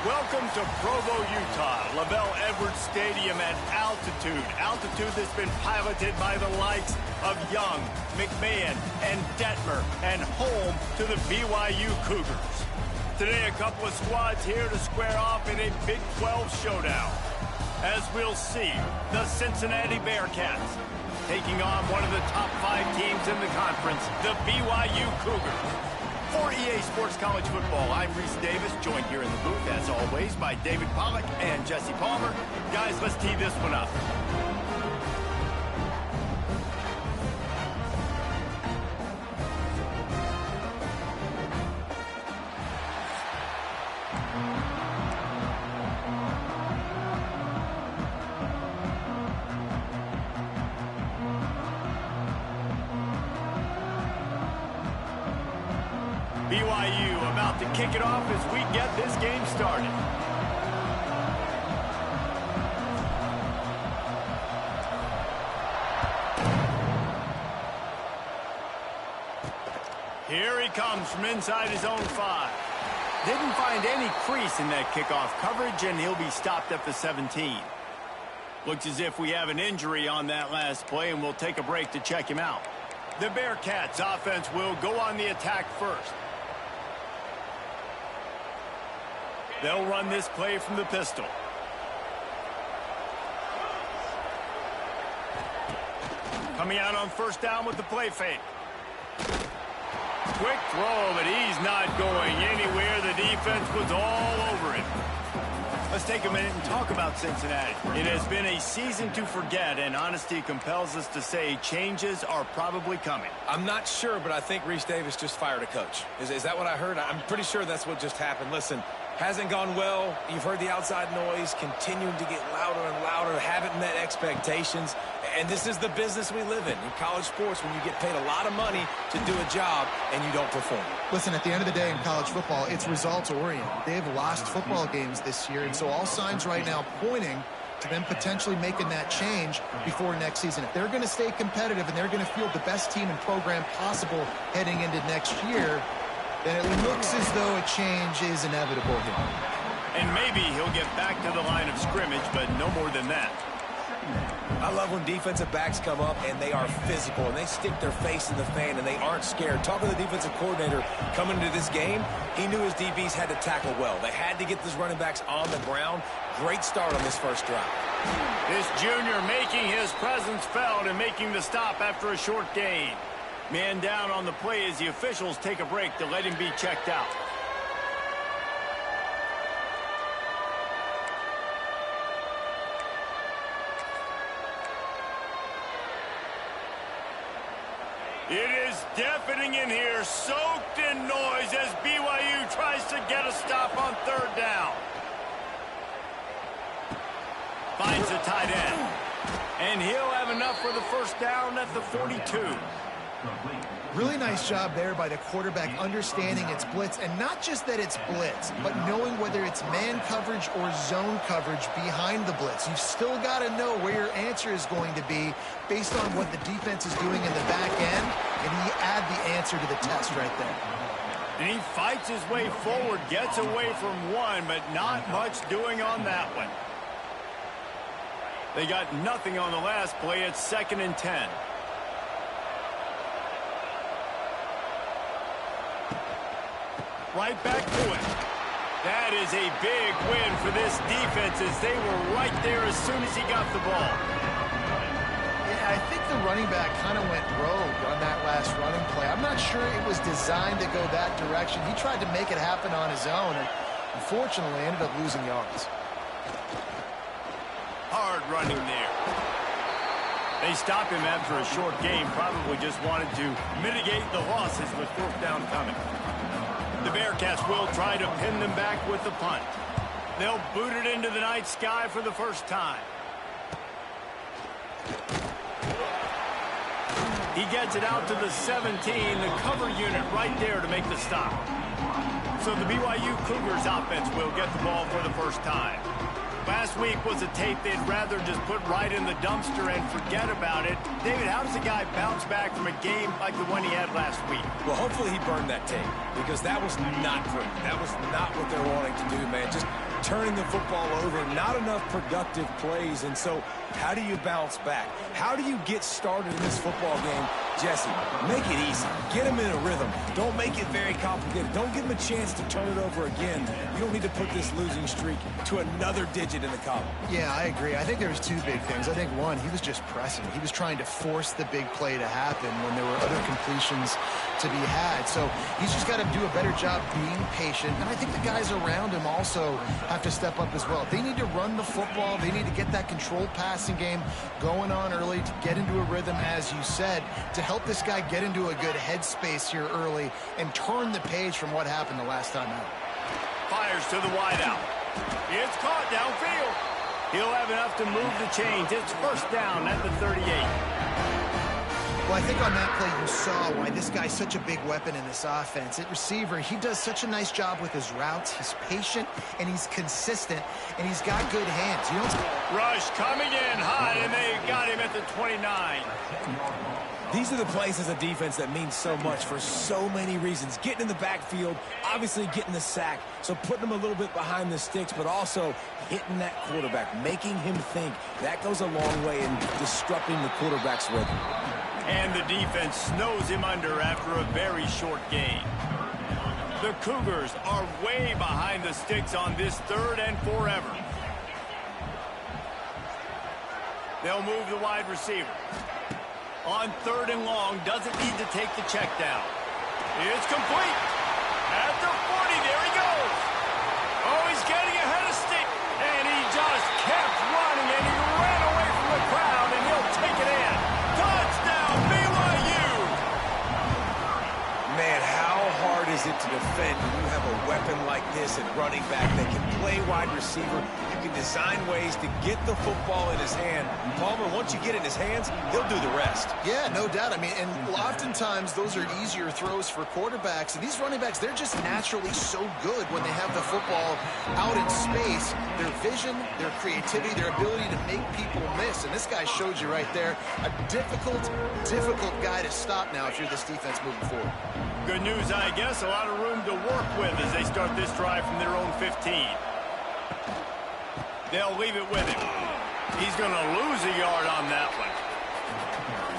Welcome to Provo, Utah, Lavelle Edwards Stadium at altitude. Altitude that's been piloted by the likes of Young, McMahon, and Detmer, and home to the BYU Cougars. Today, a couple of squads here to square off in a Big 12 showdown. As we'll see, the Cincinnati Bearcats taking on one of the top 5 teams in the conference, the BYU Cougars. For EA Sports College Football, I'm Reese Davis, joined here in the booth, as always, by David Pollack and Jesse Palmer. Guys, let's tee this one up. BYU about to kick it off as we get this game started. Here he comes from inside his own 5. Didn't find any crease in that kickoff coverage, and he'll be stopped at the 17. Looks as if we have an injury on that last play, and we'll take a break to check him out. The Bearcats offense will go on the attack first. They'll run this play from the pistol. Coming out on first down with the play fake. Quick throw, but he's not going anywhere. The defense was all over it. Let's take a minute and talk about Cincinnati. It has been a season to forget, and honesty compels us to say changes are probably coming. I'm not sure, but I think Reese Davis just fired a coach. Is that what I heard? I'm pretty sure that's what just happened. Listen, hasn't gone well. You've heard the outside noise continuing to get louder and louder. Haven't met expectations. And this is the business we live in college sports, when you get paid a lot of money to do a job and you don't perform. Listen, at the end of the day in college football, it's results-oriented. They've lost football games this year, and so all signs right now pointing to them potentially making that change before next season. If they're going to stay competitive and they're going to field the best team and program possible heading into next year, then it looks as though a change is inevitable here. And maybe he'll get back to the line of scrimmage, but no more than that. I love when defensive backs come up and they are physical and they stick their face in the fan and they aren't scared. Talking to the defensive coordinator coming into this game, he knew his DBs had to tackle well. They had to get these running backs on the ground. Great start on this first drive. This junior making his presence felt and making the stop after a short gain. Man down on the play as the officials take a break to let him be checked out. It is deafening in here, soaked in noise as BYU tries to get a stop on third down. Finds the tight end. And he'll have enough for the first down at the 42. Really nice job there by the quarterback understanding it's blitz, and not just that it's blitz, but knowing whether it's man coverage or zone coverage behind the blitz. You've still got to know where your answer is going to be based on what the defense is doing in the back end, and he add the answer to the test right there. And he fights his way forward, gets away from one, but not much doing on that one. They got nothing on the last play. It's 2nd and 10. Right back to it. That is a big win for this defense as they were right there as soon as he got the ball. Yeah, I think the running back kind of went rogue on that last running play. I'm not sure it was designed to go that direction. He tried to make it happen on his own and unfortunately ended up losing yards. Hard running there. They stop him after a short game, probably just wanted to mitigate the losses with 4th down coming. The Bearcats will try to pin them back with the punt. They'll boot it into the night sky for the first time. He gets it out to the 17, the cover unit right there to make the stop. So the BYU Cougars offense will get the ball for the first time. Last week was a tape they'd rather just put right in the dumpster and forget about it. David, how does a guy bounce back from a game like the one he had last week? Well, hopefully he burned that tape because that was not great. That was not what they're wanting to do, man. Just turning the football over, not enough productive plays. And so how do you bounce back? How do you get started in this football game? Jesse, make it easy. Get him in a rhythm. Don't make it very complicated. Don't give him a chance to turn it over again. You don't need to put this losing streak to another digit in the column. Yeah, I agree. I think there was two big things. I think, one, he was just pressing. He was trying to force the big play to happen when there were other completions to be had. So he's just got to do a better job being patient. And I think the guys around him also have to step up as well. They need to run the football. They need to get that controlled passing game going on early to get into a rhythm, as you said, to help this guy get into a good headspace here early and turn the page from what happened the last time out. Fires to the wideout. It's caught downfield. He'll have enough to move the chains. It's first down at the 38. Well, I think on that play you saw why this guy's such a big weapon in this offense. At receiver, he does such a nice job with his routes. He's patient, and he's consistent, and he's got good hands. You don't... Rush coming in hot, and they got him at the 29. These are the plays as a defense that mean so much for so many reasons. Getting in the backfield, obviously getting the sack, so putting him a little bit behind the sticks, but also hitting that quarterback, making him think. That goes a long way in disrupting the quarterback's rhythm. And the defense snows him under after a very short gain. The Cougars are way behind the sticks on this third and forever. They'll move the wide receiver. On third and long, doesn't need to take the check down. It's complete. At the 40, there he goes. Oh, he's getting ahead of stick. And he just kept running, and he ran away from the crowd, and he'll take it in. Touchdown, BYU! Man, how hard is it to defend when you have a weapon like this at running back that can play wide receiver? You can design ways to get the football in his hand. Palmer, once you get it in his hands, he'll do the rest. Yeah, no doubt. I mean, and oftentimes those are easier throws for quarterbacks. And these running backs, they're just naturally so good when they have the football out in space. Their vision, their creativity, their ability to make people miss. And this guy showed you right there, a difficult guy to stop now if you're this defense moving forward. Good news, I guess. A lot of room to work with as they start this drive from their own 15. They'll leave it with him. He's going to lose a yard on that one.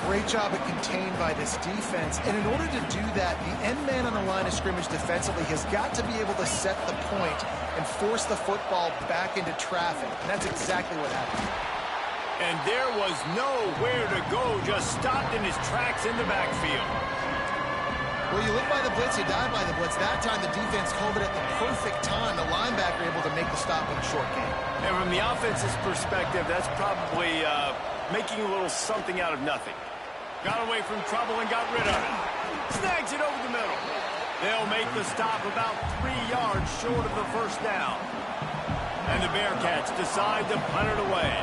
Great job at contained by this defense. And in order to do that, the end man on the line of scrimmage defensively has got to be able to set the point and force the football back into traffic. And that's exactly what happened. And there was nowhere to go, just stopped in his tracks in the backfield. Well, you live by the blitz, you die by the blitz. That time the defense called it at the perfect time. The linebacker able to make the stop in a short game. And from the offense's perspective, that's probably making a little something out of nothing. Got away from trouble and got rid of it. Snags it over the middle. They'll make the stop about 3 yards short of the first down. And the Bearcats decide to punt it away.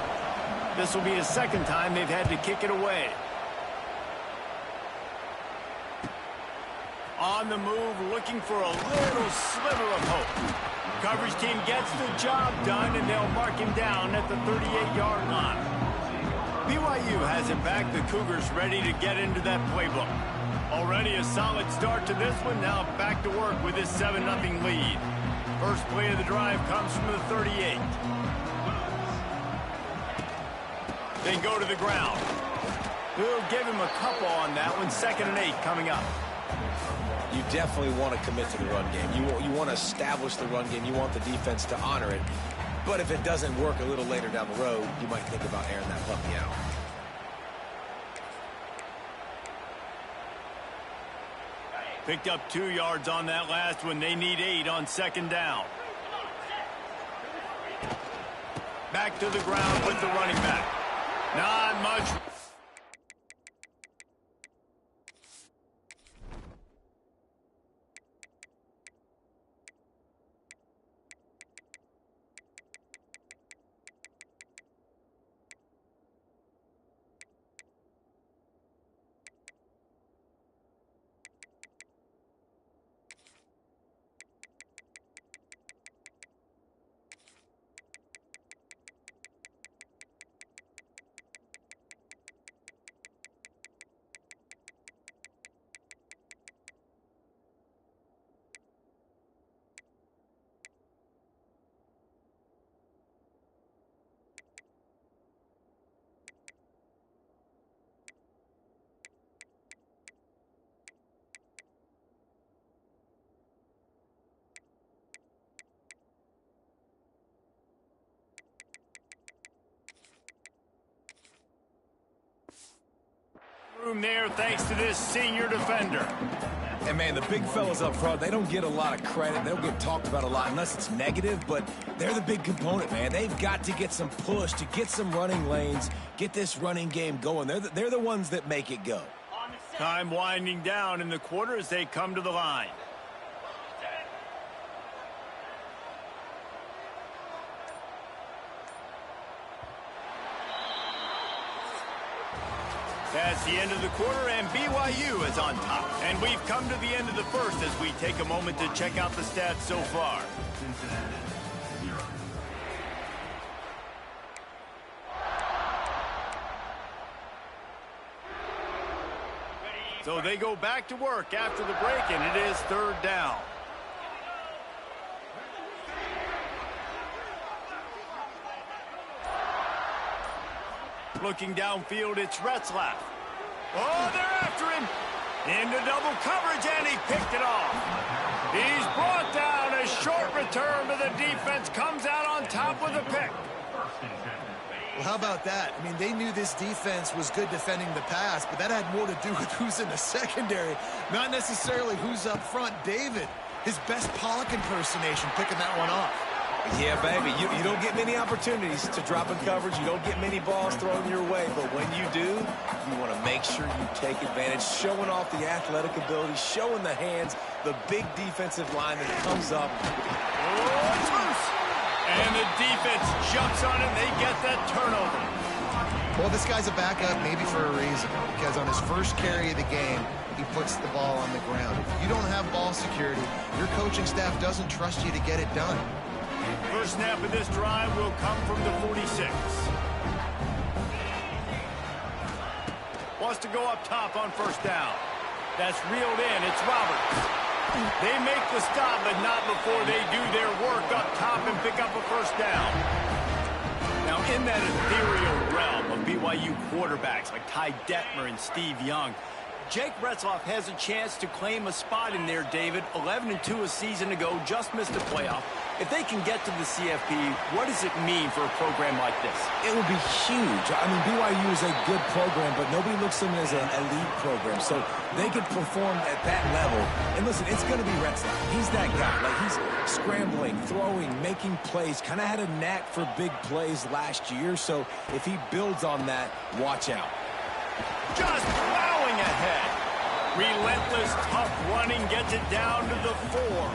This will be the second time they've had to kick it away. On the move, looking for a little sliver of hope. Coverage team gets the job done, and they'll mark him down at the 38-yard line. BYU has it back. The Cougars ready to get into that playbook. Already a solid start to this one. Now back to work with this 7-0 lead. First play of the drive comes from the 38. They go to the ground. We'll give him a couple on that one. 2nd and 8 coming up. You definitely want to commit to the run game. You want to establish the run game. You want the defense to honor it. But if it doesn't work a little later down the road, you might think about airing that puppy out. Picked up 2 yards on that last one. They need 8 on 2nd down. Back to the ground with the running back. Not much. room there thanks to this senior defender. And, man, the big fellas up front, they don't get a lot of credit. They don't get talked about a lot unless it's negative, but they're the big component, man. They've got to get some push, to get some running lanes, get this running game going. They're the ones that make it go. Time winding down in the quarter as they come to the line. That's the end of the quarter, and BYU is on top. And we've come to the end of the first as we take a moment to check out the stats so far. So they go back to work after the break, and it is third down. Looking downfield, it's Retzlaff. Oh, they're after him. Into double coverage, and he picked it off. He's brought down. A short return, but the defense comes out on top with a pick. Well, how about that? I mean, they knew this defense was good defending the pass, but that had more to do with who's in the secondary, not necessarily who's up front. David, his best Pollock impersonation, picking that one off. Yeah, baby, you don't get many opportunities to drop in coverage. You don't get many balls thrown your way, but when you do, you want to make sure you take advantage, showing off the athletic ability, showing the hands, the big defensive line that comes up. Oh, it's loose. And the defense jumps on it. They get that turnover. Well, this guy's a backup maybe for a reason, because on his first carry of the game, he puts the ball on the ground. If you don't have ball security, your coaching staff doesn't trust you to get it done. First snap of this drive will come from the 46. Wants to go up top on first down. That's reeled in. It's Roberts. They make the stop, but not before they do their work up top and pick up a first down. Now, in that ethereal realm of BYU quarterbacks like Ty Detmer and Steve Young, Jake Retzlaff has a chance to claim a spot in there, David. 11-2 a season ago, just missed a playoff. If they can get to the CFP, what does it mean for a program like this? It would be huge. I mean, BYU is a good program, but nobody looks at them as an elite program. So they could perform at that level. And listen, it's going to be Retzlaff. He's that guy. Like, he's scrambling, throwing, making plays. Kind of had a knack for big plays last year. So if he builds on that, watch out. Just plowing ahead. Relentless, tough running gets it down to the 4.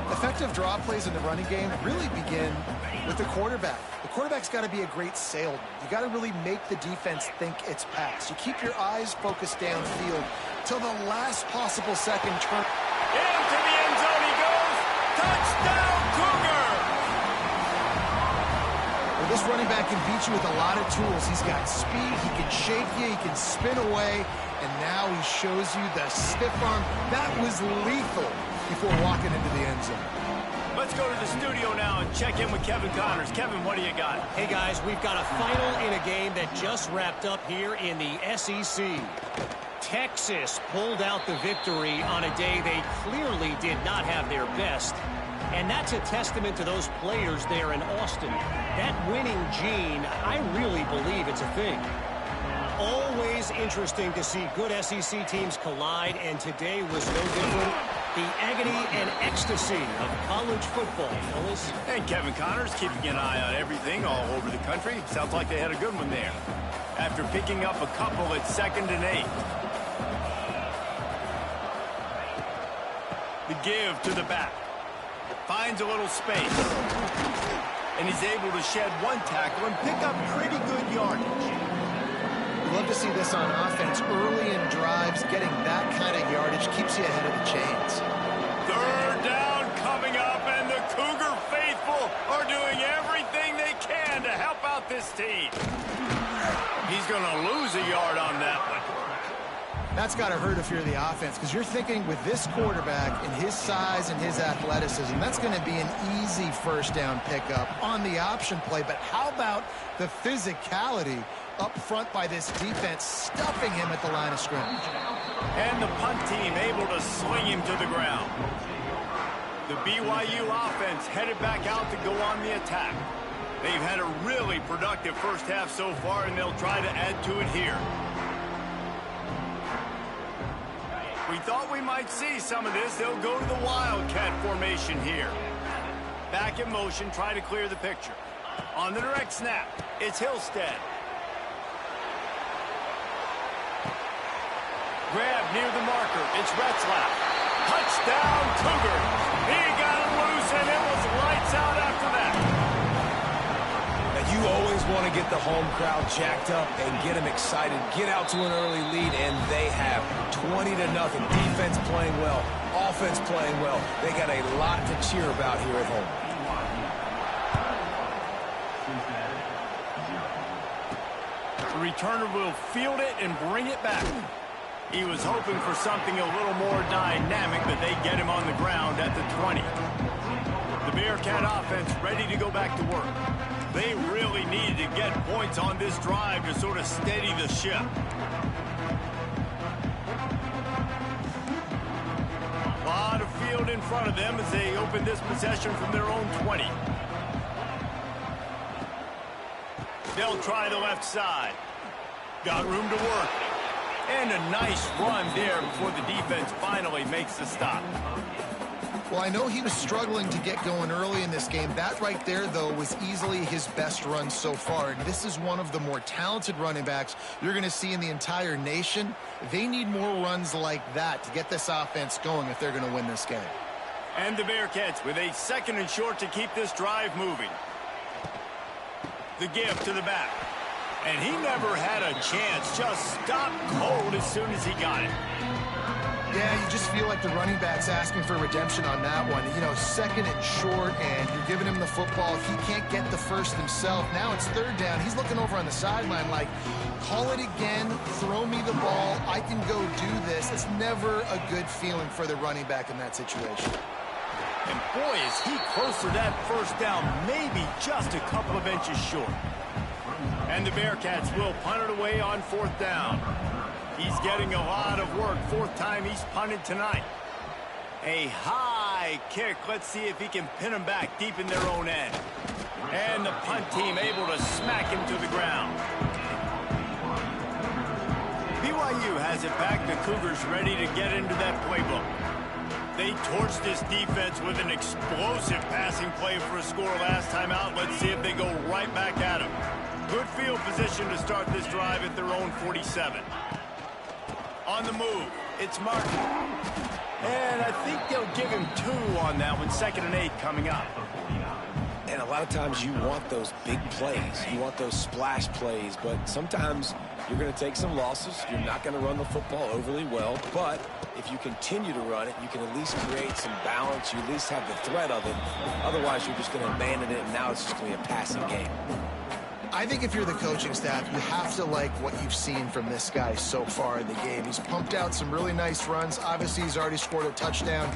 Effective draw plays in the running game really begin with the quarterback. The quarterback's got to be a great salesman. You got to really make the defense think it's pass. You keep your eyes focused downfield till the last possible second turn. Into the end zone he goes. Touchdown, Cougar! Well, this running back can beat you with a lot of tools. He's got speed, he can shake you, he can spin away, and now he shows you the stiff arm. That was lethal before walking into the end zone. Let's go to the studio now and check in with Kevin Connors. Kevin, what do you got? Hey, guys, we've got a final in a game that just wrapped up here in the SEC. Texas pulled out the victory on a day they clearly did not have their best. And that's a testament to those players there in Austin. That winning gene, I really believe it's a thing. Always interesting to see good SEC teams collide, and today was no different. The agony and ecstasy of college football, fellas. And Kevin Connors keeping an eye on everything all over the country. Sounds like they had a good one there. After picking up a couple at 2nd and 8. The give to the back. Finds a little space. And he's able to shed one tackle and pick up pretty good yardage. Love to see this on offense early in drives. Getting that kind of yardage keeps you ahead of the chains. Third down coming up, and the Cougar faithful are doing everything they can to help out this team. He's going to lose a yard on that one. That's got to hurt if you're the offense, because you're thinking with this quarterback and his size and his athleticism, that's going to be an easy first down pickup on the option play. But how about the physicality up front by this defense, stuffing him at the line of scrimmage? And the punt team able to swing him to the ground. The BYU offense headed back out to go on the attack. They've had a really productive first half so far, and they'll try to add to it here. thought we might see some of this. They'll go to the Wildcat formation here. Back in motion, try to clear the picture. On the direct snap, it's Hillstead. Grab near the marker, it's Retzlaff. Touchdown, Cougars. He got it loose, and it was lights out after that. Now, you always want to get the home crowd jacked up and get them excited. Get out to an early lead, and they have 20-0. Defense playing well, offense playing well. They got a lot to cheer about here at home. The returner will field it and bring it back. He was hoping for something a little more dynamic, but they get him on the ground at the 20. The Bearcat offense ready to go back to work. They really needed to get points on this drive to sort of steady the ship. A lot of field in front of them as they open this possession from their own 20. They'll try the left side. Got room to work. And a nice run there before the defense finally makes the stop. Well, I know he was struggling to get going early in this game. That right there, though, was easily his best run so far. And this is one of the more talented running backs you're going to see in the entire nation. They need more runs like that to get this offense going if they're going to win this game. And the Bearcats with a 2nd and short to keep this drive moving. The give to the back. And he never had a chance. Just stopped cold as soon as he got it. Yeah, you just feel like the running back's asking for redemption on that one. You know, 2nd and short, and you're giving him the football. He can't get the first himself. Now it's 3rd down. He's looking over on the sideline like, call it again, throw me the ball, I can go do this. It's never a good feeling for the running back in that situation. And boy, is he close to that 1st down, maybe just a couple of inches short. And the Bearcats will punt it away on 4th down. He's getting a lot of work. 4th time he's punted tonight. A high kick. Let's see if he can pin him back deep in their own end. And the punt team able to smack him to the ground. BYU has it back. The Cougars ready to get into that playbook. They torched this defense with an explosive passing play for a score last time out. Let's see if they go right back at him. Good field position to start this drive at their own 47. On the move, it's Martin. And I think they'll give him 2 on that one. 2nd and 8 coming up. And a lot of times you want those big plays. You want those splash plays. But sometimes you're going to take some losses. You're not going to run the football overly well. But if you continue to run it, you can at least create some balance. You at least have the threat of it. Otherwise, you're just going to abandon it, and now it's just going to be a passing game. I think if you're the coaching staff, you have to like what you've seen from this guy so far in the game. He's pumped out some really nice runs. Obviously, he's already scored a touchdown.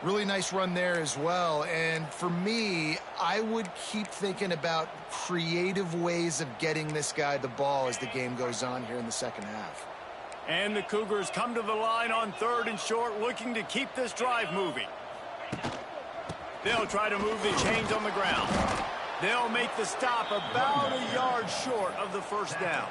Really nice run there as well. And for me, I would keep thinking about creative ways of getting this guy the ball as the game goes on here in the 2nd half. And the Cougars come to the line on 3rd and short, looking to keep this drive moving. They'll try to move the chains on the ground. They'll make the stop about a yard short of the 1st down.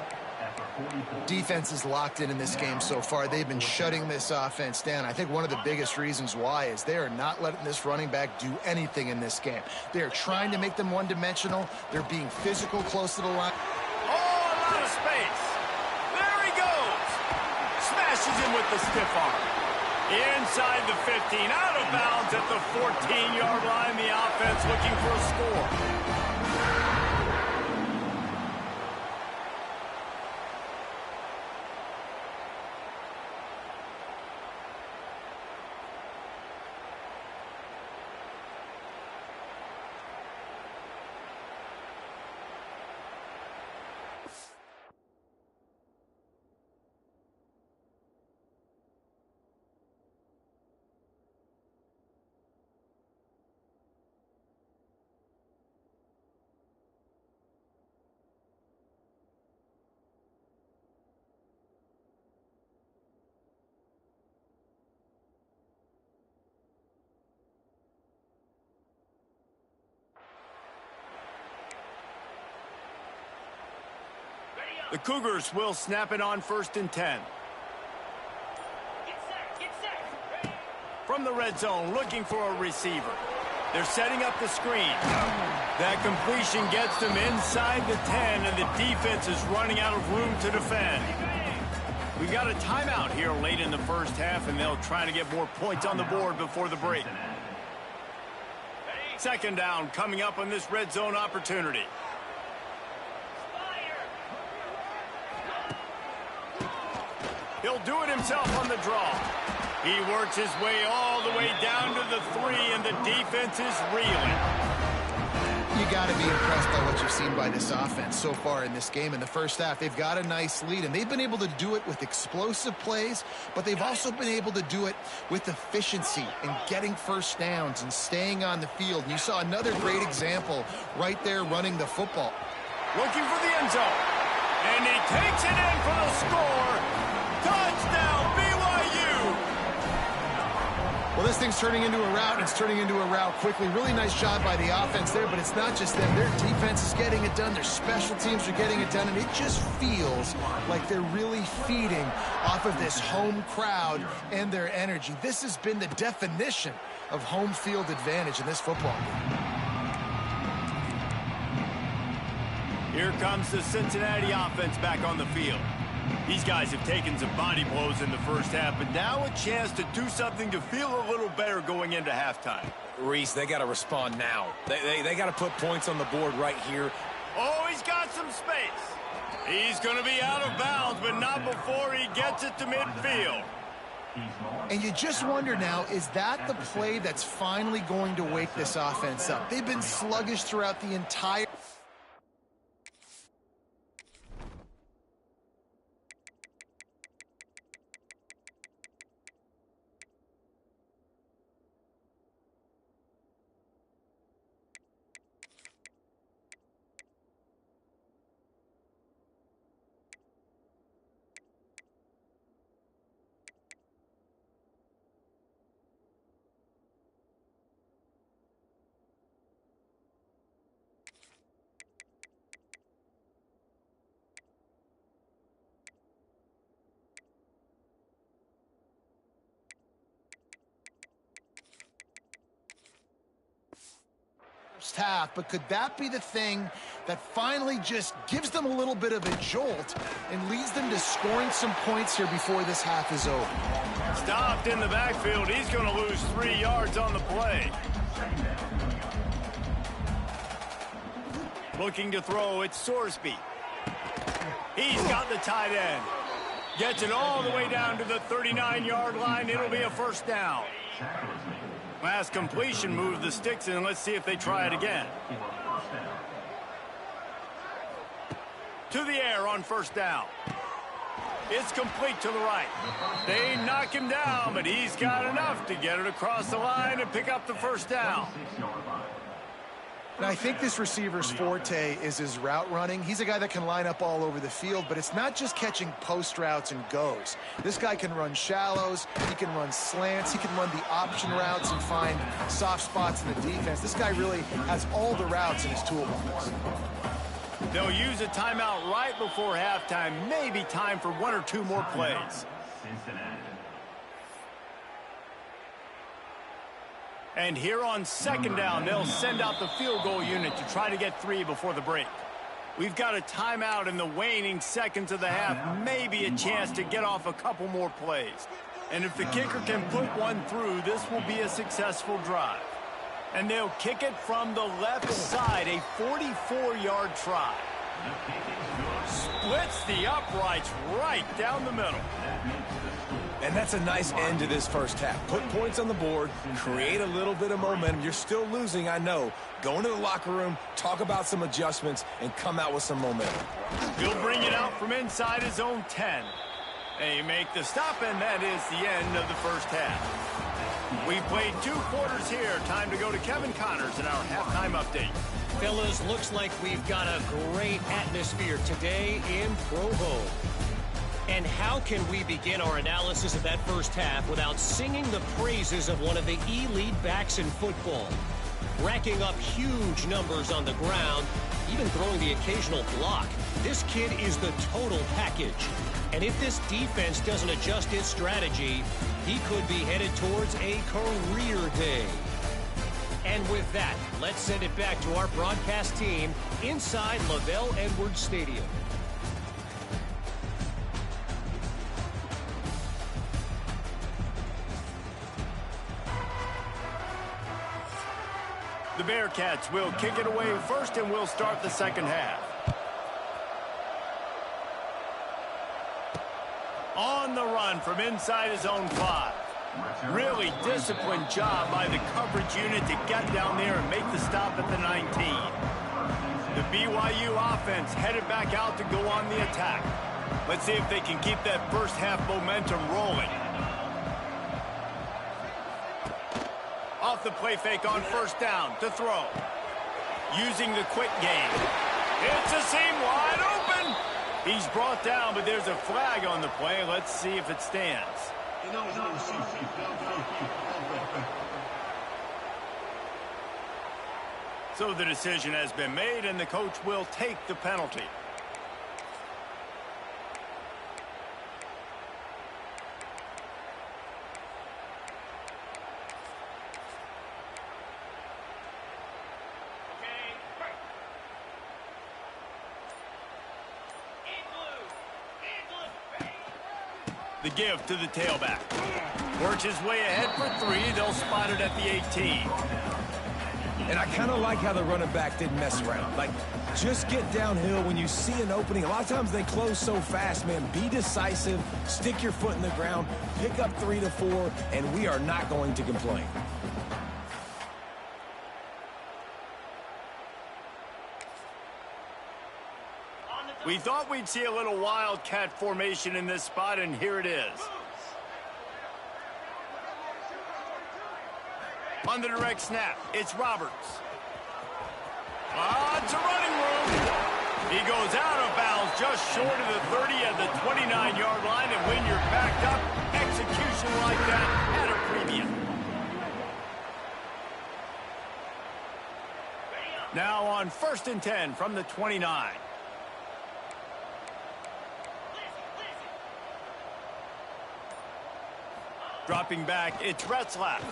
Defense is locked in this game so far. They've been shutting this offense down. I think one of the biggest reasons why is they are not letting this running back do anything in this game. They are trying to make them one-dimensional. They're being physical close to the line. Oh, a lot of space. There he goes. Smashes him with the stiff arm. Inside the 15, out of bounds at the 14-yard line. The offense looking for a score. The Cougars will snap it on 1st and 10. Get set, get set. from the red zone, looking for a receiver. They're setting up the screen. That completion gets them inside the 10, and the defense is running out of room to defend. We got a timeout here late in the first half, and they'll try to get more points on the board before the break. Second down coming up on this red zone opportunity. He'll do it himself on the draw. He works his way all the way down to the 3, and the defense is reeling. You got to be impressed by what you've seen by this offense so far in this game. In the first half, they've got a nice lead, and they've been able to do it with explosive plays, but they've also been able to do it with efficiency and getting first downs and staying on the field. And you saw another great example right there running the football. Looking for the end zone, and he takes it in for the score. Touchdown, BYU! Well, this thing's turning into a rout, and it's turning into a rout quickly. Really nice job by the offense there, but it's not just them. Their defense is getting it done. Their special teams are getting it done, and it just feels like they're really feeding off of this home crowd and their energy. This has been the definition of home field advantage in this football game. Here comes the Cincinnati offense back on the field. These guys have taken some body blows in the first half, but now a chance to do something to feel a little better going into halftime. Reese, they got to respond now. They got to put points on the board right here. Oh, he's got some space. He's going to be out of bounds, but not before he gets it to midfield. And you just wonder now, is that the play that's finally going to wake this offense up? They've been sluggish throughout the entire... half, but could that be the thing that finally just gives them a little bit of a jolt and leads them to scoring some points here before this half is over? Stopped in the backfield. He's going to lose 3 yards on the play. Looking to throw, it's Sorsby. He's got the tight end. Gets it all the way down to the 39-yard line. It'll be a first down. Last completion moved the sticks in. Let's see if they try it again. To the air on first down. It's complete to the right. They knock him down, but he's got enough to get it across the line and pick up the first down. And I think this receiver's forte is his route running. He's a guy that can line up all over the field, but it's not just catching post routes and goes. This guy can run shallows, he can run slants, he can run the option routes and find soft spots in the defense. This guy really has all the routes in his toolbox. They'll use a timeout right before halftime. Maybe time for 1 or 2 more plays. And here on second down, they'll send out the field goal unit to try to get 3 before the break. We've got a timeout in the waning seconds of the half. Maybe a chance to get off a couple more plays. And if the kicker can put one through, this will be a successful drive. And they'll kick it from the left side, a 44-yard try. Splits the uprights right down the middle. And that's a nice end to this first half. Put points on the board, create a little bit of momentum. You're still losing, I know. Go into the locker room, talk about some adjustments, and come out with some momentum. He'll bring it out from inside his own 10. They make the stop, and that is the end of the first half. We've played 2 quarters here. Time to go to Kevin Connors in our halftime update. Fellas, looks like we've got a great atmosphere today in Provo. And how can we begin our analysis of that first half without singing the praises of one of the elite backs in football? Racking up huge numbers on the ground, even throwing the occasional block. This kid is the total package. And if this defense doesn't adjust its strategy, he could be headed towards a career day. And with that, let's send it back to our broadcast team inside LaVell Edwards Stadium. The Bearcats will kick it away first, and we'll start the second half. On the run from inside his own 5. Really disciplined job by the coverage unit to get down there and make the stop at the 19. The BYU offense headed back out to go on the attack. Let's see if they can keep that first half momentum rolling. Off the play fake on first down to throw. Using the quick game. It's a seam wide open. He's brought down, but there's a flag on the play. Let's see if it stands. So the decision has been made, and the coach will take the penalty. The give to the tailback. Works his way ahead for 3. They'll spot it at the 18. And I kind of like how the running back didn't mess around. Like, just get downhill when you see an opening. A lot of times they close so fast, man. Be decisive, stick your foot in the ground, pick up 3 to 4, and we are not going to complain. We thought we'd see a little wildcat formation in this spot, and here it is. On the direct snap, it's Roberts. It's a running room. He goes out of bounds just short of the 30 at the 29-yard line, and when you're backed up, execution like that at a premium. Now on 1st and 10 from the 29. Dropping back, it's Retzlaff.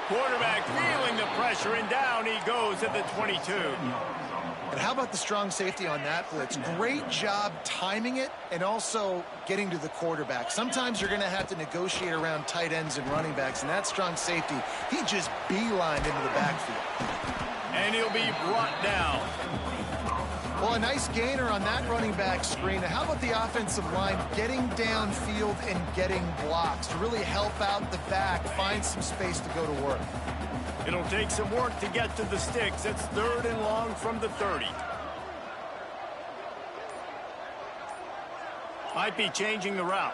Quarterback feeling the pressure, and down he goes at the 22. And how about the strong safety on that blitz? Great job timing it and also getting to the quarterback. Sometimes you're going to have to negotiate around tight ends and running backs, and that strong safety, he just beelined into the backfield. And he'll be brought down. Well, a nice gainer on that running back screen. How about the offensive line getting downfield and getting blocks to really help out the back, find some space to go to work? It'll take some work to get to the sticks. It's 3rd and long from the 30. Might be changing the route.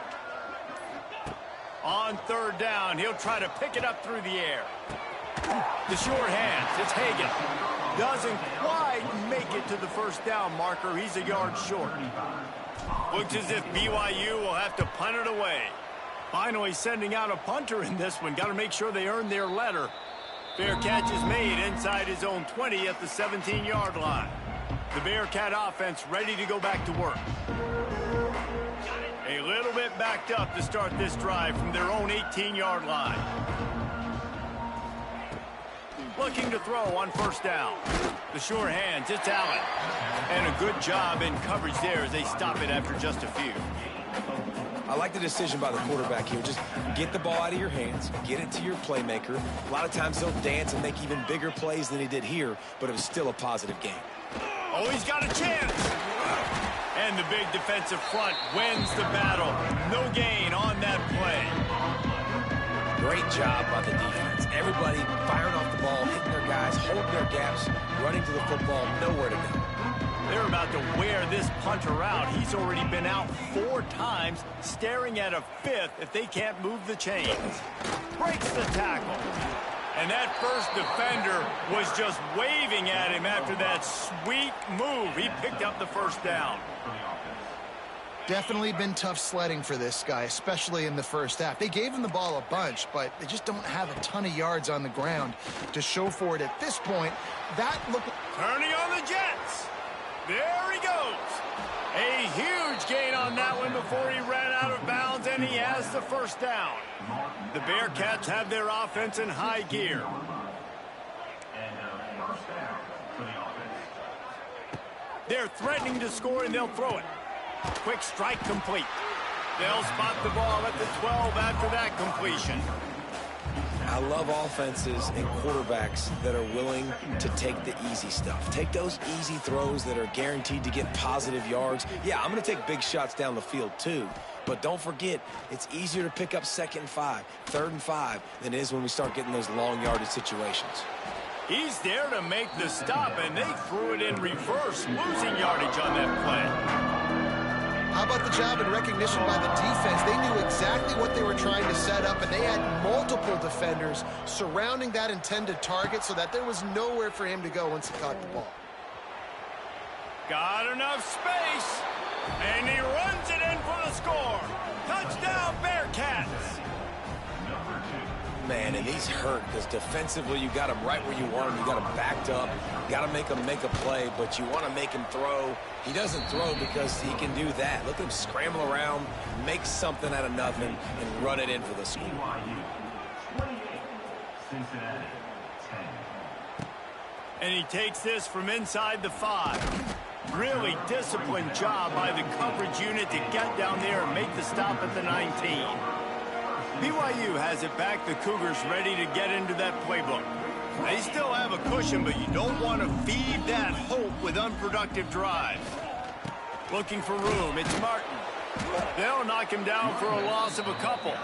On 3rd down, he'll try to pick it up through the air. The short hands, it's Hagan. Doesn't quite make it to the first down marker. He's a yard short. Looks as if BYU will have to punt it away. Finally sending out a punter in this one. Got to make sure they earn their letter. Fair catch is made inside his own 20 at the 17-yard line. The Bearcat offense ready to go back to work. A little bit backed up to start this drive from their own 18-yard line. Looking to throw on 1st down. The short hands, it's Allen. And a good job in coverage there as they stop it after just a few. I like the decision by the quarterback here. Just get the ball out of your hands, get it to your playmaker. A lot of times he'll dance and make even bigger plays than he did here, but it was still a positive game. Oh, he's got a chance. And the big defensive front wins the battle. No gain on that play. Great job by the defense. Everybody firing off the ball, hitting their guys, holding their gaps, running to the football, nowhere to go. They're about to wear this punter out. He's already been out 4 times, staring at a 5th if they can't move the chains. Breaks the tackle. And that first defender was just waving at him after that sweet move. He picked up the first down. Definitely been tough sledding for this guy, especially in the first half. They gave him the ball a bunch, but they just don't have a ton of yards on the ground to show for it at this point. That looked... Turning on the Jets. There he goes. A huge gain on that one before he ran out of bounds, and he has the first down. The Bearcats have their offense in high gear. They're threatening to score, and they'll throw it. Quick strike complete. They'll spot the ball at the 12 after that completion. I love offenses and quarterbacks that are willing to take the easy stuff. Take those easy throws that are guaranteed to get positive yards. Yeah, I'm going to take big shots down the field too. But don't forget, it's easier to pick up 2nd and 5, 3rd and 5 than it is when we start getting those long yardage situations. He's there to make the stop, and they threw it in reverse, losing yardage on that play. How about the job and recognition by the defense? They knew exactly what they were trying to set up, and they had multiple defenders surrounding that intended target so that there was nowhere for him to go once he caught the ball. Got enough space, and he runs it in for the score. Touchdown, Bearcats. Man, and he's hurt because defensively you got him right where you want him. You got him backed up. You got to make him make a play, but you want to make him throw. He doesn't throw because he can do that. Look at him scramble around, make something out of nothing, and run it in for the score. And he takes this from inside the 5. Really disciplined job by the coverage unit to get down there and make the stop at the 19. BYU has it back. The Cougars ready to get into that playbook. They still have a cushion, but you don't want to feed that hope with unproductive drives. Looking for room. It's Martin. They'll knock him down for a loss of a couple.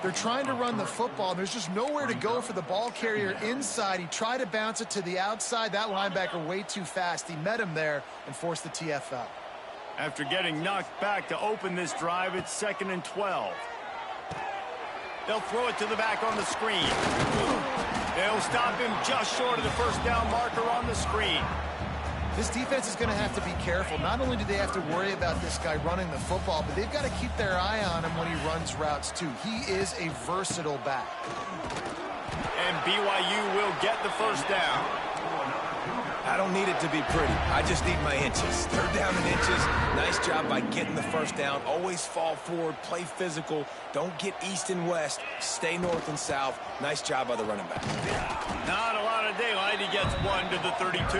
They're trying to run the football, and there's just nowhere to go for the ball carrier inside. He tried to bounce it to the outside. That linebacker way too fast. He met him there and forced the TFL. After getting knocked back to open this drive, it's 2nd and 12. They'll throw it to the back on the screen. They'll stop him just short of the first down marker on the screen. This defense is going to have to be careful. Not only do they have to worry about this guy running the football, but they've got to keep their eye on him when he runs routes too. He is a versatile back. And BYU will get the first down. I don't need it to be pretty. I just need my inches. 3rd down and inches. Nice job by getting the first down. Always fall forward, play physical. Don't get east and west. Stay north and south. Nice job by the running back. Not a lot of daylight. He gets 1 to the 32.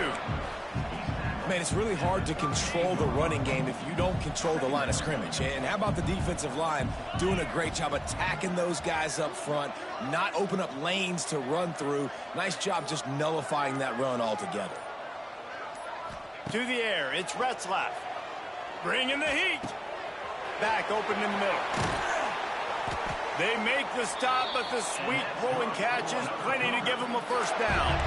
Man, it's really hard to control the running game if you don't control the line of scrimmage. And how about the defensive line doing a great job attacking those guys up front, not open up lanes to run through. Nice job just nullifying that run altogether. To the air, it's Retzlaff. Bringing the heat. Back open in the middle. They make the stop, but the sweet throw and catch is plenty to give them a first down.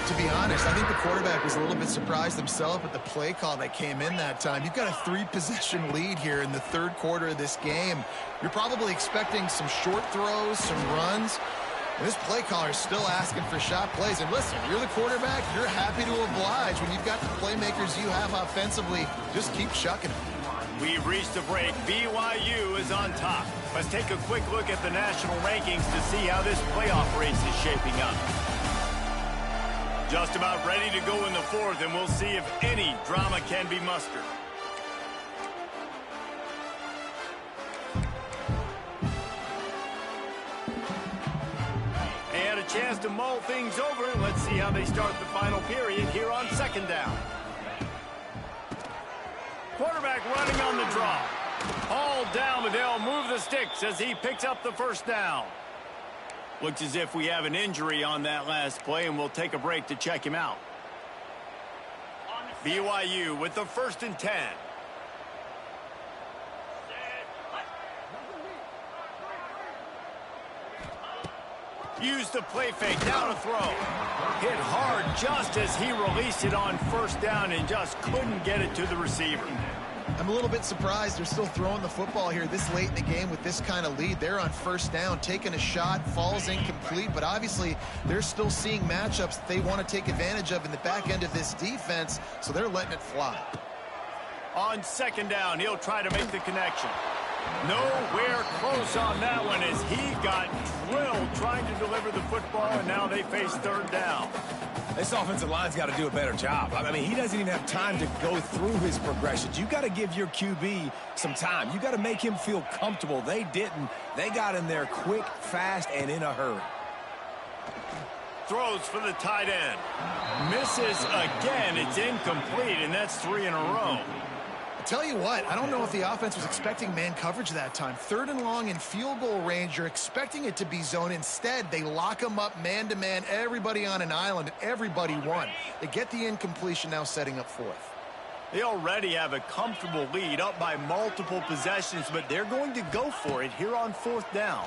To be honest, I think the quarterback was a little bit surprised himself at the play call that came in that time. You've got a 3-possession lead here in the 3rd quarter of this game. You're probably expecting some short throws, some runs. And this play caller is still asking for shot plays. And listen, you're the quarterback. You're happy to oblige. When you've got the playmakers you have offensively, just keep chucking them. We've reached a break. BYU is on top. Let's take a quick look at the national rankings to see how this playoff race is shaping up. Just about ready to go in the 4th, and we'll see if any drama can be mustered. They had a chance to mull things over, and let's see how they start the final period here on 2nd down. Quarterback running on the draw. All down, but they'll move the sticks as he picks up the first down. Looks as if we have an injury on that last play, and we'll take a break to check him out. BYU with the 1st and 10. Use the play fake, down a throw. Hit hard just as he released it on first down and just couldn't get it to the receiver. I'm a little bit surprised they're still throwing the football here this late in the game with this kind of lead. They're on first down, taking a shot, falls incomplete, but obviously they're still seeing matchups that they want to take advantage of in the back end of this defense, so they're letting it fly. On 2nd down, he'll try to make the connection. Nowhere close on that one as he got drilled trying to deliver the football, and now they face 3rd down. This offensive line's got to do a better job. I mean, he doesn't even have time to go through his progressions. You got to give your QB some time. You got to make him feel comfortable. They didn't. They got in there quick, fast, and in a hurry. Throws for the tight end. Misses again. It's incomplete, and that's 3 in a row. I tell you what, I don't know if the offense was expecting man coverage that time. 3rd and long in field goal range, you're expecting it to be zone. Instead, they lock them up man-to-man, everybody on an island, and everybody won. They get the incompletion, now setting up 4th. They already have a comfortable lead, up by multiple possessions, but they're going to go for it here on 4th down.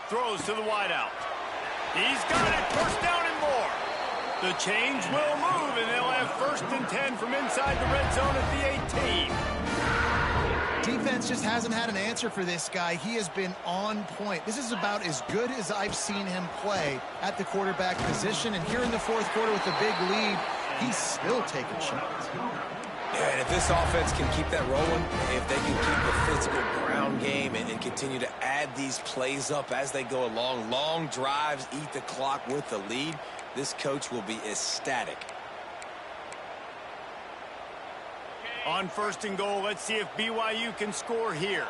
Throws to the wideout. He's got it, 1st down and more. The chains will move, and they'll have 1st and 10 from inside the red zone at the 18. Defense just hasn't had an answer for this guy. He has been on point. This is about as good as I've seen him play at the quarterback position. And here in the 4th quarter with a big lead, he's still taking shots. Yeah, and if this offense can keep that rolling, if they can keep the physical ground game and continue to add these plays up as they go along, long drives, eat the clock with the lead, this coach will be ecstatic. On 1st and goal, let's see if BYU can score here.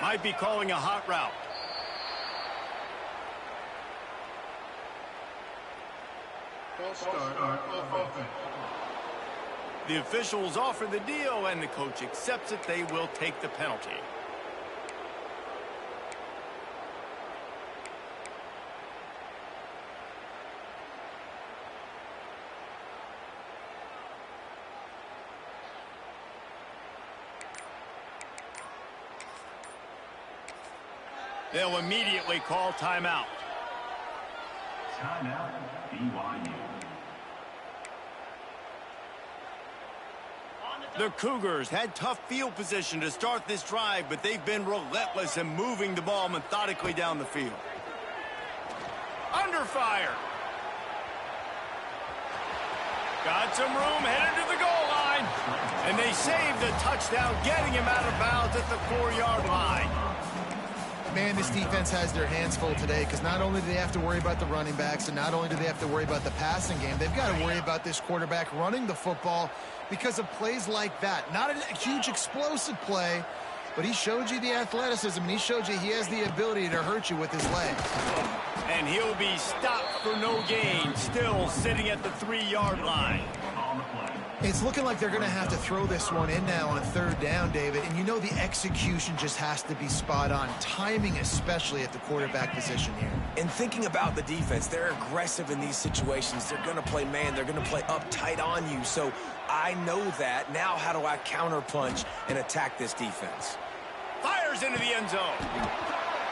Might be calling a hot route. The officials offer the deal, and the coach accepts it. They will take the penalty. They'll immediately call timeout. Timeout, BYU. The Cougars had tough field position to start this drive, but they've been relentless in moving the ball methodically down the field. Under fire. Got some room, headed to the goal line. And they saved the touchdown, getting him out of bounds at the 4-yard line. Man, this defense has their hands full today because not only do they have to worry about the running backs and not only do they have to worry about the passing game, they've got to worry about this quarterback running the football because of plays like that. Not a huge explosive play, but he showed you the athleticism and he showed you he has the ability to hurt you with his legs. And he'll be stopped for no gain, still sitting at the 3-yard line. It's looking like they're going to have to throw this one in now on 3rd down, David. And you know the execution just has to be spot on. Timing especially at the quarterback position here. And thinking about the defense, they're aggressive in these situations. They're going to play man. They're going to play up tight on you. So I know that. Now how do I counterpunch and attack this defense? Fires into the end zone.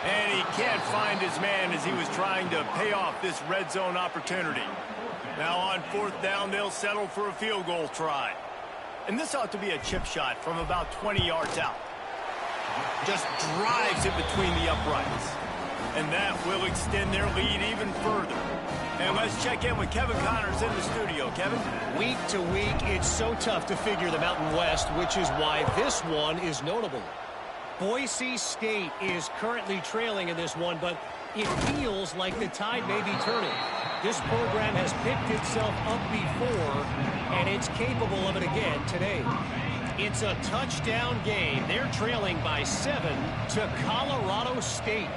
And he can't find his man as he was trying to pay off this red zone opportunity. Now on 4th down, they'll settle for a field goal try. And this ought to be a chip shot from about 20 yards out. Just drives it between the uprights. And that will extend their lead even further. And let's check in with Kevin Connors in the studio. Kevin? Week to week, it's so tough to figure the Mountain West, which is why this one is notable. Boise State is currently trailing in this one, but it feels like the tide may be turning. This program has picked itself up before, and it's capable of it again today. It's a touchdown game. They're trailing by 7 to Colorado State.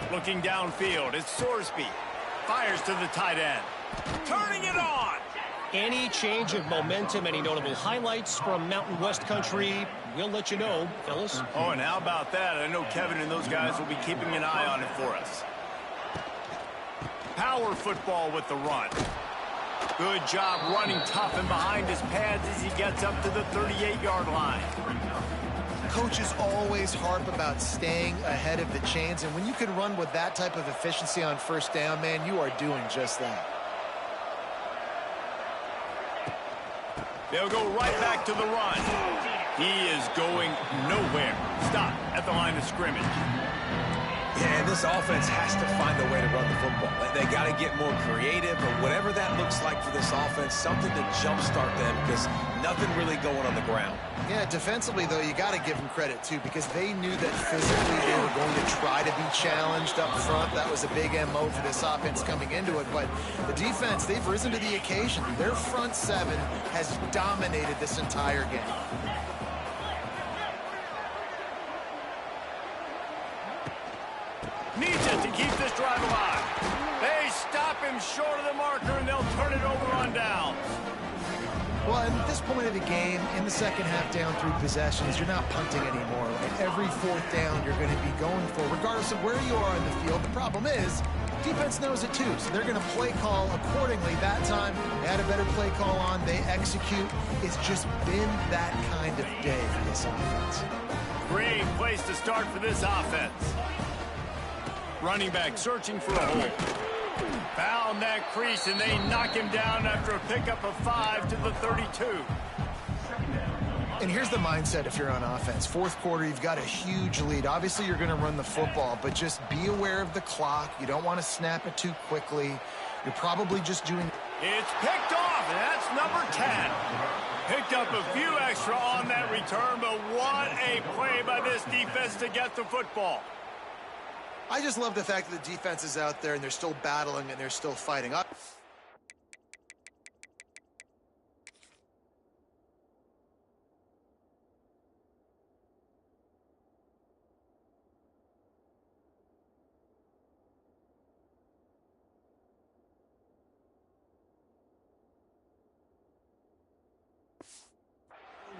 Looking downfield, it's Sorsby. Fires to the tight end. Turning it on. Any change of momentum, any notable highlights from Mountain West country, we'll let you know, fellas. Oh, and how about that? I know Kevin and those guys will be keeping an eye on it for us. Power football with the run. Good job running tough and behind his pads as he gets up to the 38-yard line. Coaches always harp about staying ahead of the chains, and when you can run with that type of efficiency on 1st down, man, you are doing just that. They'll go right back to the run. He is going nowhere. Stop at the line of scrimmage. Yeah, and this offense has to find a way to run the football. They got to get more creative, or whatever that looks like for this offense, something to jumpstart them, because nothing really going on the ground. Yeah, defensively, though, you got to give them credit, too, because they knew that physically they were going to try to be challenged up front. That was a big MO for this offense coming into it. But the defense, they've risen to the occasion. Their front seven has dominated this entire game. Needs it to keep this drive alive. They stop him short of the marker, and they'll turn it over on downs. Well, at this point of the game, in the second half, down 3 possessions, you're not punting anymore. Right? Every 4th down you're going to be going for, regardless of where you are in the field. The problem is, defense knows it too, so they're going to play call accordingly. That time, they had a better play call on. They execute. It's just been that kind of day for this offense. Great place to start for this offense. Running back searching for a hole. Found that crease, and they knock him down after a pickup of 5 to the 32. And here's the mindset if you're on offense. 4th quarter, you've got a huge lead. Obviously, you're going to run the football, but just be aware of the clock. You don't want to snap it too quickly. You're probably just doing... It's picked off, and that's number 10. Picked up a few extra on that return, but what a play by this defense to get the football. I just love the fact that the defense is out there and they're still battling and they're still fighting.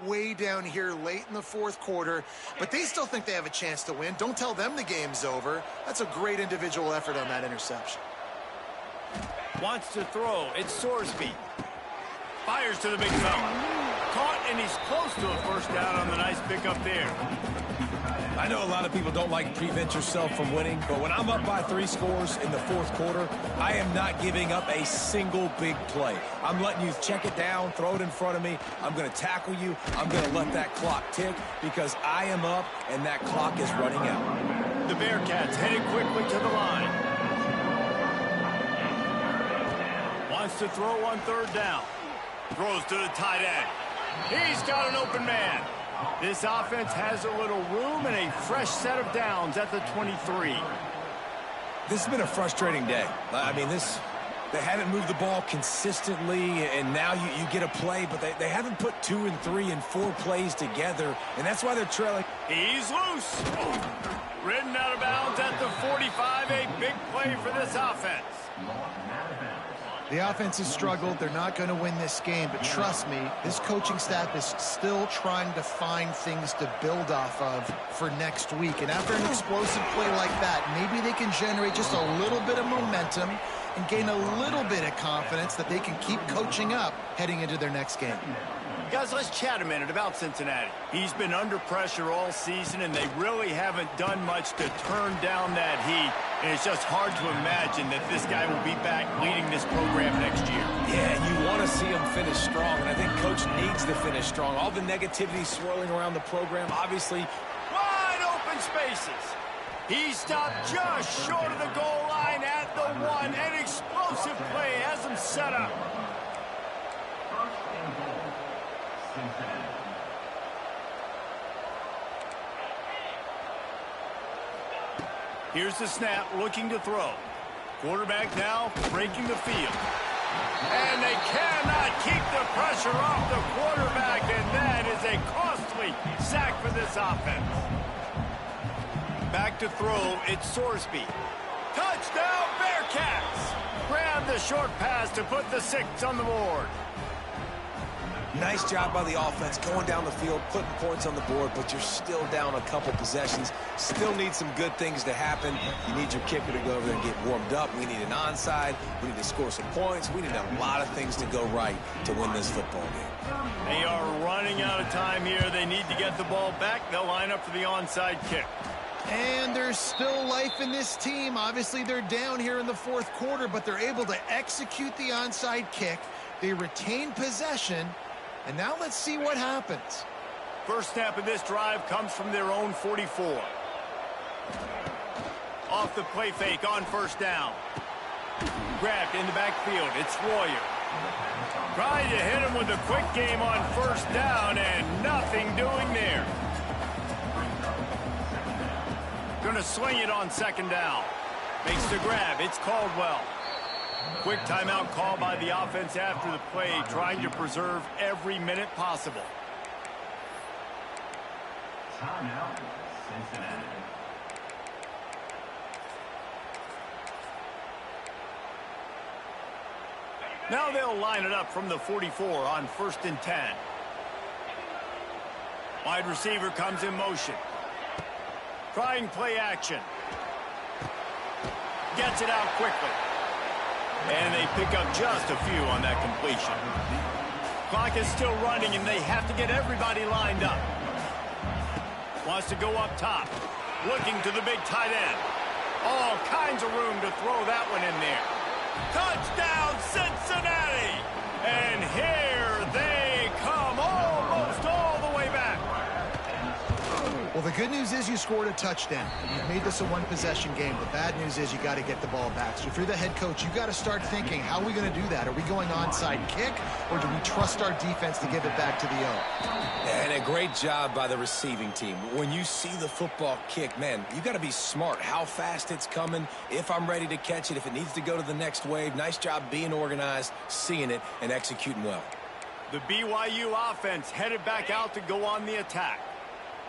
Way down here late in the 4th quarter, but they still think they have a chance to win. Don't tell them the game's over. That's a great individual effort on that interception. Wants to throw. It's Sorsby. Fires to the big fella. Caught, and he's close to a first down on the nice pickup there. I know a lot of people don't like prevent yourself from winning, but when I'm up by 3 scores in the 4th quarter, I am not giving up a single big play. I'm letting you check it down, throw it in front of me. I'm going to tackle you. I'm going to let that clock tick because I am up and that clock is running out. The Bearcats headed quickly to the line. Wants to throw on 3rd down. Throws to the tight end. He's got an open man. This offense has a little room and a fresh set of downs at the 23. This has been a frustrating day. I mean, they haven't moved the ball consistently, and now you get a play, but they haven't put 2 and 3 and 4 plays together, and that's why they're trailing. He's loose. Ridden out of bounds at the 45, a big play for this offense. The offense has struggled. They're not going to win this game, but trust me, this coaching staff is still trying to find things to build off of for next week. And after an explosive play like that, maybe they can generate just a little bit of momentum and gain a little bit of confidence that they can keep coaching up heading into their next game. Guys, let's chat a minute about Cincinnati. He's been under pressure all season, and they really haven't done much to turn down that heat. And it's just hard to imagine that this guy will be back leading this program next year. Yeah, you want to see him finish strong, and I think Coach needs to finish strong. All the negativity swirling around the program, obviously. Wide open spaces. He stopped just short of the goal line at the 1. An explosive play has him set up. Here's the snap, looking to throw. Quarterback now breaking the field. And they cannot keep the pressure off the quarterback, and that is a costly sack for this offense. Back to throw, it's Sorsby. Touchdown, Bearcats! Grab the short pass to put the 6 on the board. Nice job by the offense going down the field, putting points on the board, but you're still down a couple possessions. Still need some good things to happen. You need your kicker to go over there and get warmed up. We need an onside. We need to score some points. We need a lot of things to go right to win this football game. They are running out of time here. They need to get the ball back. They'll line up for the onside kick. And there's still life in this team. Obviously, they're down here in the 4th quarter, but they're able to execute the onside kick. They retain possession. And now let's see what happens. First snap of this drive comes from their own 44. Off the play fake on first down. Grabbed in the backfield. It's Royer. Trying to hit him with a quick game on first down and nothing doing there. Going to sling it on second down. Makes the grab. It's Caldwell. Quick timeout call by the offense after the play, trying to preserve every minute possible. Timeout, Cincinnati. Now they'll line it up from the 44 on 1st and 10. Wide receiver comes in motion. Trying play action. Gets it out quickly. And they pick up just a few on that completion. Clock is still running, and they have to get everybody lined up. Wants to go up top. Looking to the big tight end. All kinds of room to throw that one in there. Touchdown, Cincinnati! And here they come, almost all the way back. Well, the good news is you scored a touchdown. You've made this a one-possession game. The bad news is you got to get the ball back. So if you're the head coach, you got to start thinking, how are we going to do that? Are we going onside kick, or do we trust our defense to give it back to the O? And a great job by the receiving team. When you see the football kick, man, you got to be smart. How fast it's coming, if I'm ready to catch it, if it needs to go to the next wave. Nice job being organized, seeing it, and executing well. The BYU offense headed back out to go on the attack.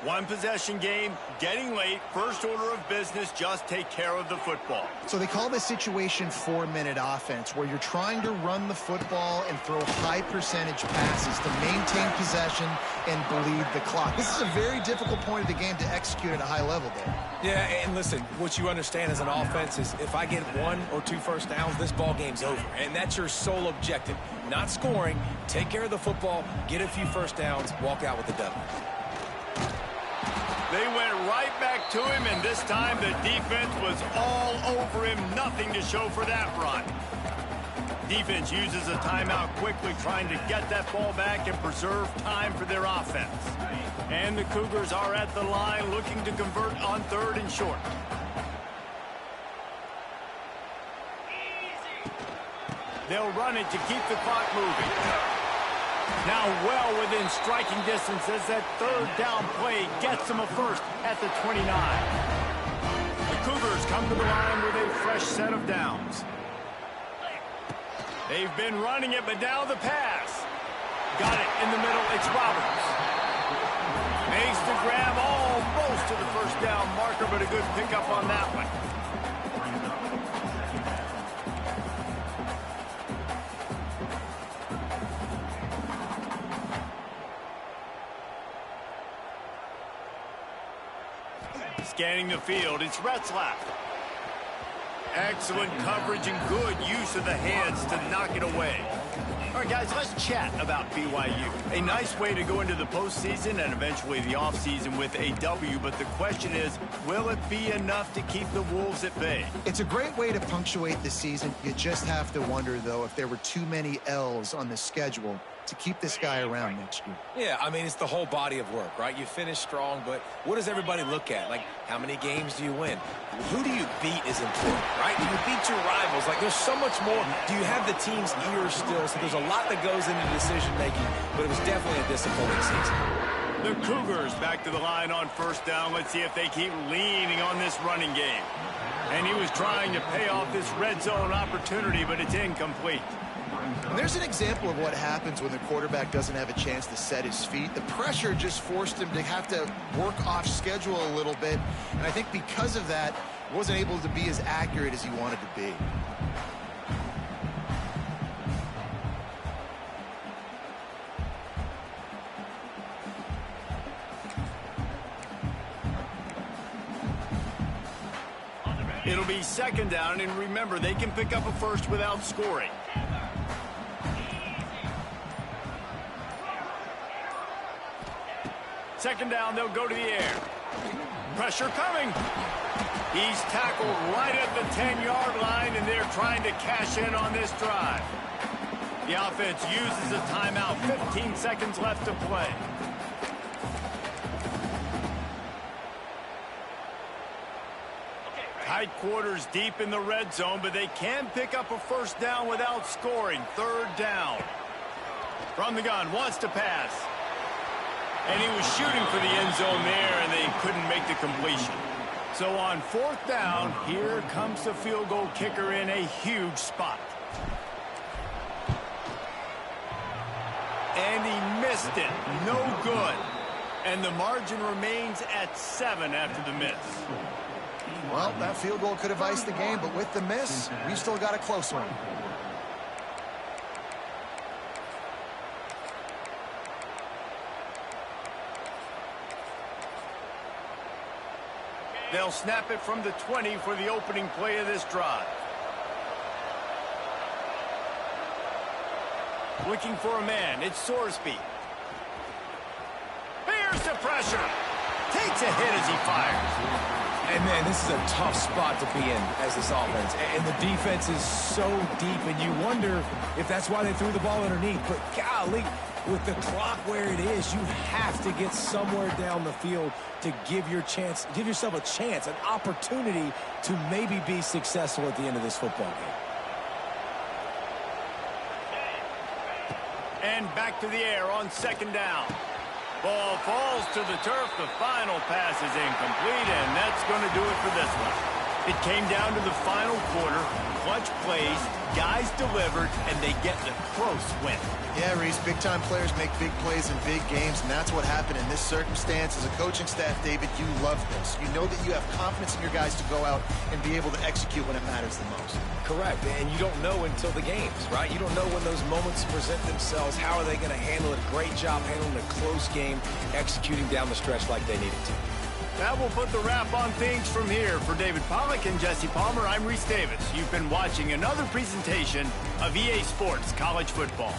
One possession game, getting late, first order of business, just take care of the football. So they call this situation 4-minute offense, where you're trying to run the football and throw high percentage passes to maintain possession and bleed the clock. This is a very difficult point of the game to execute at a high level there. Yeah, and listen, what you understand as an offense is if I get 1 or 2 first downs, this ball game's over. And that's your sole objective. Not scoring, take care of the football, get a few first downs, walk out with the W. They went right back to him, and this time the defense was all over him. Nothing to show for that run. Defense uses a timeout quickly, trying to get that ball back and preserve time for their offense. And the Cougars are at the line looking to convert on 3rd and short. They'll run it to keep the clock moving. Now well within striking distance as that 3rd down play gets them a first at the 29. The Cougars come to the line with a fresh set of downs. They've been running it, but now the pass. Got it in the middle. It's Roberts. Makes the grab almost to the first down marker, but a good pickup on that one. Scanning the field, it's Retzlaff. Excellent coverage and good use of the hands to knock it away. All right, guys, let's chat about BYU. A nice way to go into the postseason and eventually the offseason with a W, but the question is, will it be enough to keep the Wolves at bay? It's a great way to punctuate the season. You just have to wonder, though, if there were too many L's on the schedule to keep this guy around next year. Yeah, I mean, it's the whole body of work, right? You finish strong, but what does everybody look at? Like, how many games do you win? Who do you beat is important, right? Do you beat your rivals? Like, there's so much more. Do you have the team's ears still? So there's a lot that goes into decision-making, but it was definitely a disappointing season. The Cougars back to the line on first down. Let's see if they keep leaning on this running game. And he was trying to pay off this red zone opportunity, but it's incomplete. And there's an example of what happens when the quarterback doesn't have a chance to set his feet. The pressure just forced him to have to work off schedule a little bit. And I think because of that, wasn't able to be as accurate as he wanted to be. It'll be second down, and remember, they can pick up a first without scoring. Second down, they'll go to the air. Pressure coming. He's tackled right at the 10-yard line, and they're trying to cash in on this drive. The offense uses a timeout. 15 seconds left to play. Tight quarters deep in the red zone, but they can pick up a first down without scoring. Third down. From the gun, wants to pass. And he was shooting for the end zone there, and they couldn't make the completion. So on fourth down, here comes the field goal kicker in a huge spot. And he missed it. No good. And the margin remains at 7 after the miss. Well, that field goal could have iced the game, but with the miss, we still got a close one. They'll snap it from the 20 for the opening play of this drive. Looking for a man. It's Sorsby. Here's the pressure. Takes a hit as he fires. And, man, this is a tough spot to be in as this offense. And the defense is so deep, and you wonder if that's why they threw the ball underneath. But, golly, with the clock where it is, you have to get somewhere down the field to give yourself a chance, an opportunity to maybe be successful at the end of this football game. And back to the air on second down. Ball falls to the turf. The final pass is incomplete, and that's going to do it for this one. It came down to the final quarter. Clutch plays, guys delivered, and they get the close win. Yeah, Reese, big-time players make big plays in big games, and that's what happened in this circumstance. As a coaching staff, David, you love this. You know that you have confidence in your guys to go out and be able to execute when it matters the most. Correct, and you don't know until the games, right? You don't know when those moments present themselves. How are they going to handle it? Great job handling a close game, executing down the stretch like they needed to. That will put the wrap on things from here. For David Pollack and Jesse Palmer, I'm Reese Davis. You've been watching another presentation of EA Sports College Football.